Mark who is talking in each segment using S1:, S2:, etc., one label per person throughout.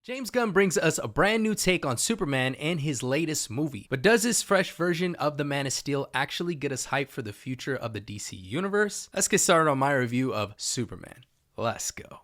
S1: James Gunn brings us a brand new take on Superman and his latest movie. But does this fresh version of the Man of Steel actually get us hyped for the future of the DC universe? Let's get started on my review of Superman. Let's go.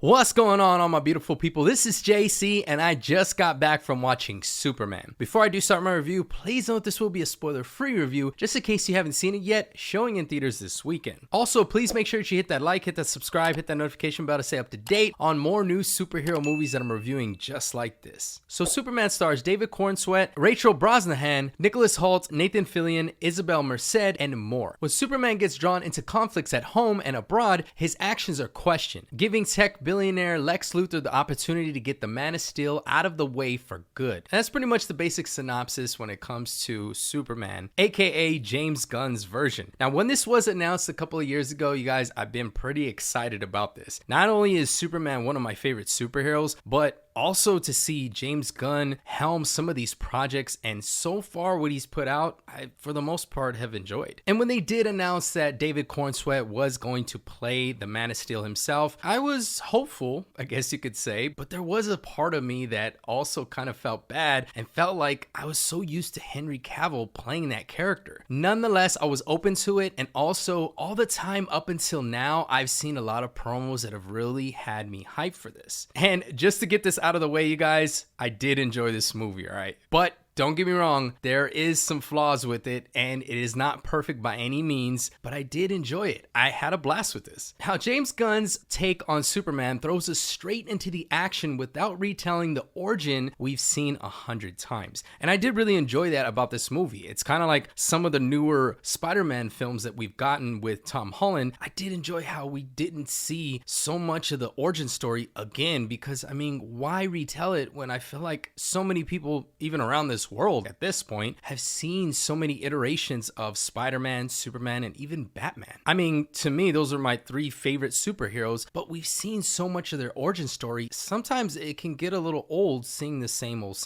S1: What's going on, all my beautiful people? This is Jacey, and I just got back from watching Superman. Before I do start my review, please note this will be a spoiler-free review, just in case you haven't seen it yet, showing in theaters this weekend. Also, please make sure that you hit that like, hit that subscribe, hit that notification bell to stay up to date on more new superhero movies that I'm reviewing just like this. So Superman stars David Corenswet, Rachel Brosnahan, Nicholas Holt, Nathan Fillion, Isabel Merced, and more. When Superman gets drawn into conflicts at home and abroad, his actions are questioned, giving tech billionaire Lex Luthor the opportunity to get the Man of Steel out of the way for good. And that's pretty much the basic synopsis when it comes to Superman, aka James Gunn's version. Now, when this was announced a couple of years ago, you guys, I've been pretty excited about this. Not only is Superman one of my favorite superheroes, but also to see James Gunn helm some of these projects, and so far what he's put out, I, for the most part, have enjoyed. And when they did announce that David Corenswet was going to play the Man of Steel himself, I was hopeful, I guess you could say, but there was a part of me that also kind of felt bad and felt like I was so used to Henry Cavill playing that character. Nonetheless, I was open to it, and also all the time up until now, I've seen a lot of promos that have really had me hyped for this. And just to get this out of the way, you guys, I did enjoy this movie, all right? But don't get me wrong, there is some flaws with it, and it is not perfect by any means, but I did enjoy it. I had a blast with this. How James Gunn's take on Superman throws us straight into the action without retelling the origin we've seen 100 times. And I did really enjoy that about this movie. It's kind of like some of the newer Spider-Man films that we've gotten with Tom Holland. I did enjoy how we didn't see so much of the origin story again, because, I mean, why retell it when I feel like so many people, even around this world at this point, have seen so many iterations of Spider-Man, Superman, and even Batman. I mean, to me, those are my three favorite superheroes, but we've seen so much of their origin story, sometimes it can get a little old seeing the same old.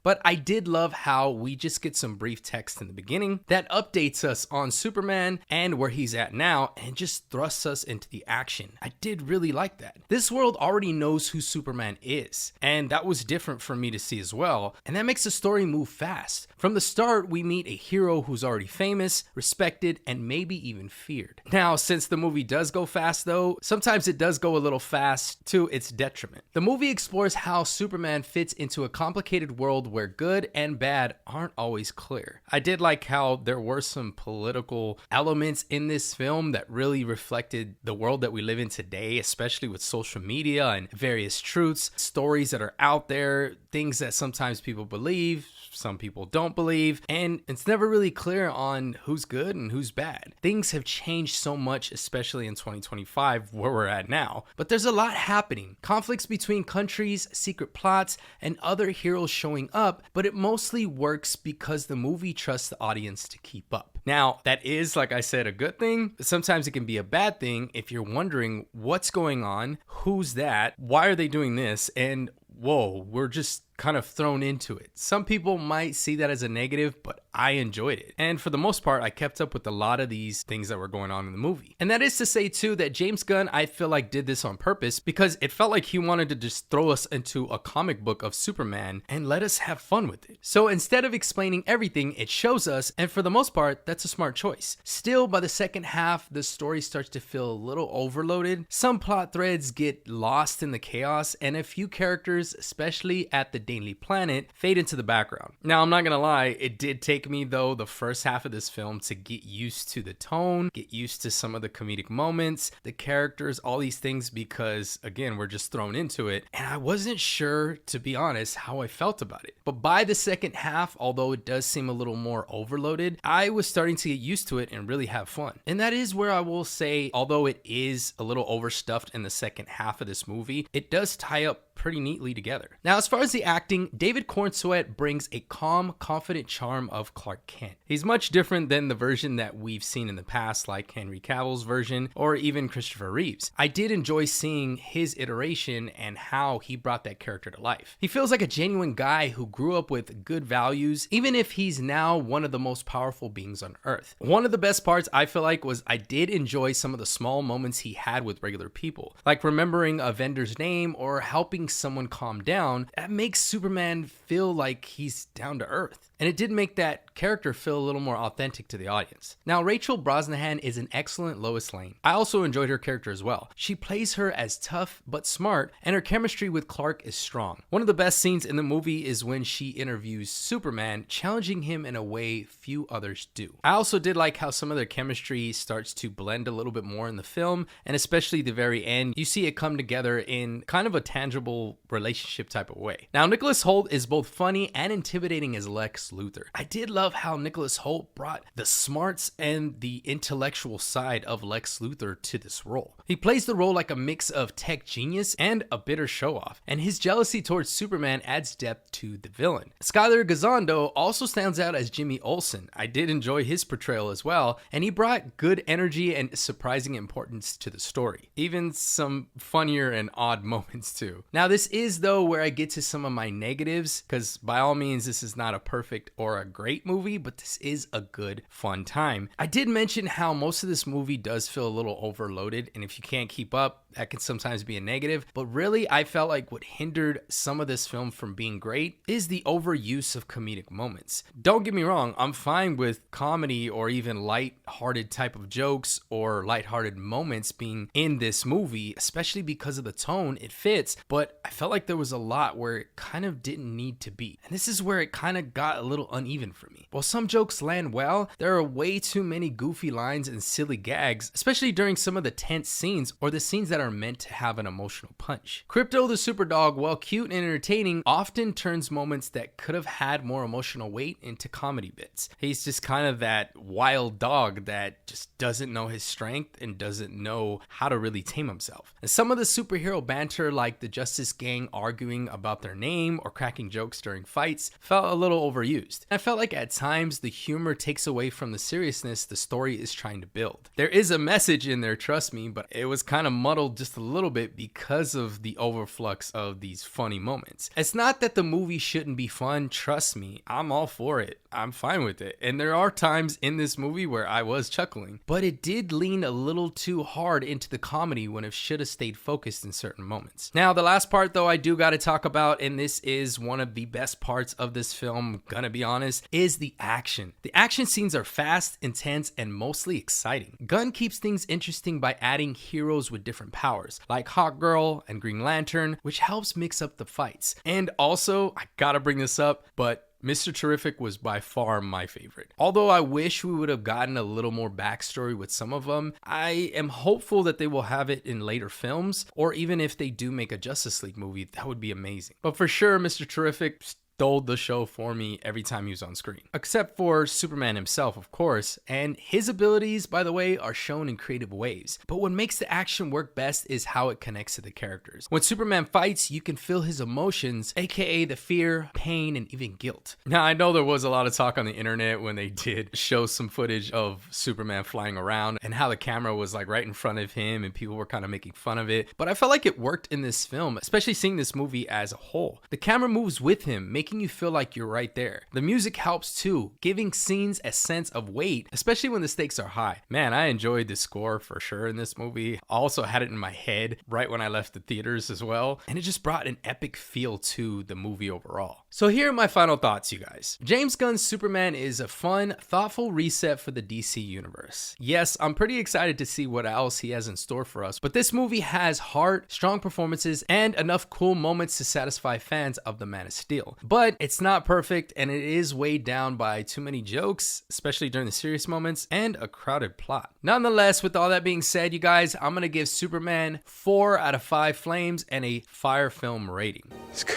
S1: But I did love how we just get some brief text in the beginning that updates us on Superman and where he's at now, and just thrusts us into the action. I did really like that. This world already knows who Superman is, and that was different for me to see as well, and that makes the story move fast. From the start, we meet a hero who's already famous, respected, and maybe even feared. Now, since the movie does go fast though, sometimes it does go a little fast to its detriment. The movie explores how Superman fits into a complicated world where good and bad aren't always clear. I did like how there were some political elements in this film that really reflected the world that we live in today, especially with social media and various truths, stories that are out there, things that sometimes people believe, some people don't believe, and it's never really clear on who's good and who's bad. Things have changed so much, especially in 2025, where we're at now, but there's a lot happening. Conflicts between countries, secret plots, and other heroes showing up, but it mostly works because the movie trusts the audience to keep up. Now, that is, like I said, a good thing, but sometimes it can be a bad thing if you're wondering what's going on, who's that, why are they doing this, and whoa, we're just kind of thrown into it. Some people might see that as a negative, but I enjoyed it. And for the most part, I kept up with a lot of these things that were going on in the movie. And that is to say too that James Gunn, I feel like, did this on purpose because it felt like he wanted to just throw us into a comic book of Superman and let us have fun with it. So instead of explaining everything, it shows us, and for the most part, that's a smart choice. Still, by the second half, the story starts to feel a little overloaded. Some plot threads get lost in the chaos, and a few characters, especially at the Daily Planet, fade into the background. Now, I'm not gonna lie, it did take me though the first half of this film to get used to the tone, get used to some of the comedic moments, the characters, all these things, because again, we're just thrown into it, and I wasn't sure, to be honest, how I felt about it. But by the second half, although it does seem a little more overloaded, I was starting to get used to it and really have fun. And that is where I will say, although it is a little overstuffed in the second half of this movie, it does tie up pretty neatly together. Now, as far as the acting, David Corenswet brings a calm, confident charm of Clark Kent. He's much different than the version that we've seen in the past, like Henry Cavill's version or even Christopher Reeves. I did enjoy seeing his iteration and how he brought that character to life. He feels like a genuine guy who grew up with good values, even if he's now one of the most powerful beings on Earth. One of the best parts I feel like was I did enjoy some of the small moments he had with regular people, like remembering a vendor's name or helping someone calm down. That makes Superman feel like he's down to earth. And it did make that character feel a little more authentic to the audience. Now, Rachel Brosnahan is an excellent Lois Lane. I also enjoyed her character as well. She plays her as tough but smart, and her chemistry with Clark is strong. One of the best scenes in the movie is when she interviews Superman, challenging him in a way few others do. I also did like how some of their chemistry starts to blend a little bit more in the film, and especially the very end, you see it come together in kind of a tangible relationship type of way. Now, Nicholas Holt is both funny and intimidating as Lex Luthor. I did love how Nicholas Holt brought the smarts and the intellectual side of Lex Luthor to this role. He plays the role like a mix of tech genius and a bitter show-off, and his jealousy towards Superman adds depth to the villain. Skyler Gisondo also stands out as Jimmy Olsen. I did enjoy his portrayal as well, and he brought good energy and surprising importance to the story. Even some funnier and odd moments too. Now, this is though where I get to some of my negatives, because by all means this is not a perfect or a great movie, but this is a good fun time. I did mention how most of this movie does feel a little overloaded, and if you can't keep up, that can sometimes be a negative, but really I felt like what hindered some of this film from being great is the overuse of comedic moments. Don't get me wrong, I'm fine with comedy or even light-hearted type of jokes or light-hearted moments being in this movie, especially because of the tone it fits, but I felt like there was a lot where it kind of didn't need to be. And this is where it kind of got a little uneven for me. While some jokes land well, there are way too many goofy lines and silly gags, especially during some of the tense scenes or the scenes that are meant to have an emotional punch. Crypto the Superdog, while cute and entertaining, often turns moments that could have had more emotional weight into comedy bits. He's just kind of that wild dog that just doesn't know his strength and doesn't know how to really tame himself. And some of the superhero banter, like the Justice Gang arguing about their name or cracking jokes during fights, felt a little overused. I felt like at times the humor takes away from the seriousness the story is trying to build. There is a message in there, trust me, but it was kind of muddled just a little bit because of the overflux of these funny moments. It's not that the movie shouldn't be fun, trust me, I'm all for it. I'm fine with it. And there are times in this movie where I was chuckling, but it did lean a little too hard into the comedy when it should have stayed focused in certain moments. Now, the last part though I do got to talk about, and this is one of the best parts of this film, gonna be honest, is the action. The action scenes are fast, intense, and mostly exciting. Gunn keeps things interesting by adding heroes with different powers, like Hawkgirl and Green Lantern, which helps mix up the fights. And also, I gotta bring this up, but Mr. Terrific was by far my favorite. Although I wish we would have gotten a little more backstory with some of them, I am hopeful that they will have it in later films, or even if they do make a Justice League movie, that would be amazing. But for sure, Mr. Terrific stole the show for me every time he was on screen. Except for Superman himself, of course, and his abilities, by the way, are shown in creative ways. But what makes the action work best is how it connects to the characters. When Superman fights, you can feel his emotions, aka the fear, pain, and even guilt. Now, I know there was a lot of talk on the internet when they did show some footage of Superman flying around and how the camera was like right in front of him and people were kind of making fun of it. But I felt like it worked in this film, especially seeing this movie as a whole. The camera moves with him, making you feel like you're right there. The music helps too, giving scenes a sense of weight, especially when the stakes are high. Man, I enjoyed the score for sure in this movie. I also had it in my head right when I left the theaters as well, and it just brought an epic feel to the movie overall. So here are my final thoughts, you guys. James Gunn's Superman is a fun, thoughtful reset for the DC universe. Yes, I'm pretty excited to see what else he has in store for us, but this movie has heart, strong performances, and enough cool moments to satisfy fans of the Man of Steel. But it's not perfect, and it is weighed down by too many jokes, especially during the serious moments, and a crowded plot. Nonetheless, with all that being said, you guys, I'm gonna give Superman 4 out of 5 flames and a fire film rating.
S2: It's good.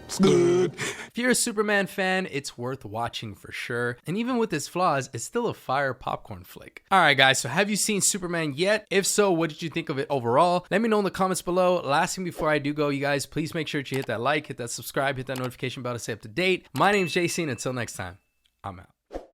S1: If you're a Superman fan, it's worth watching for sure. And even with its flaws, it's still a fire popcorn flick. Alright guys, so have you seen Superman yet? If so, what did you think of it overall? Let me know in the comments below. Last thing before I do go, you guys, please make sure to hit that like, hit that subscribe, hit that notification bell to stay up to date. My name's Jacey, and until next time, I'm out.